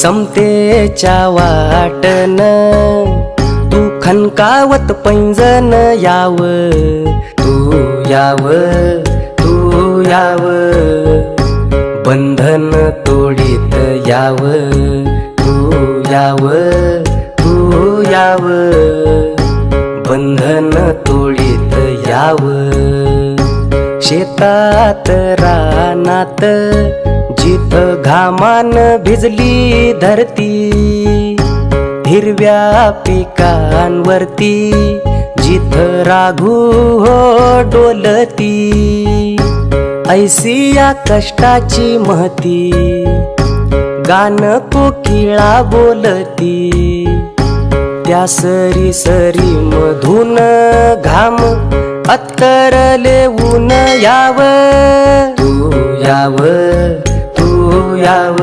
समतेच्या वाटन तू खनकावत पैंजण याव, तू याव, तू याव, बंधन तोडीत याव, तू याव, तू याव, बंधन तोडीत याव। शेतात रानात जिथ घामान भिजली धरती, हिरव्या पिकांवरती जिथ राघू हो डोलती, ऐसी या कष्टाची महती गान कोकिळा बोलती। त्या सरी सरी मधून घाम अत्तरले ऊन याव, तू याव, तू याव।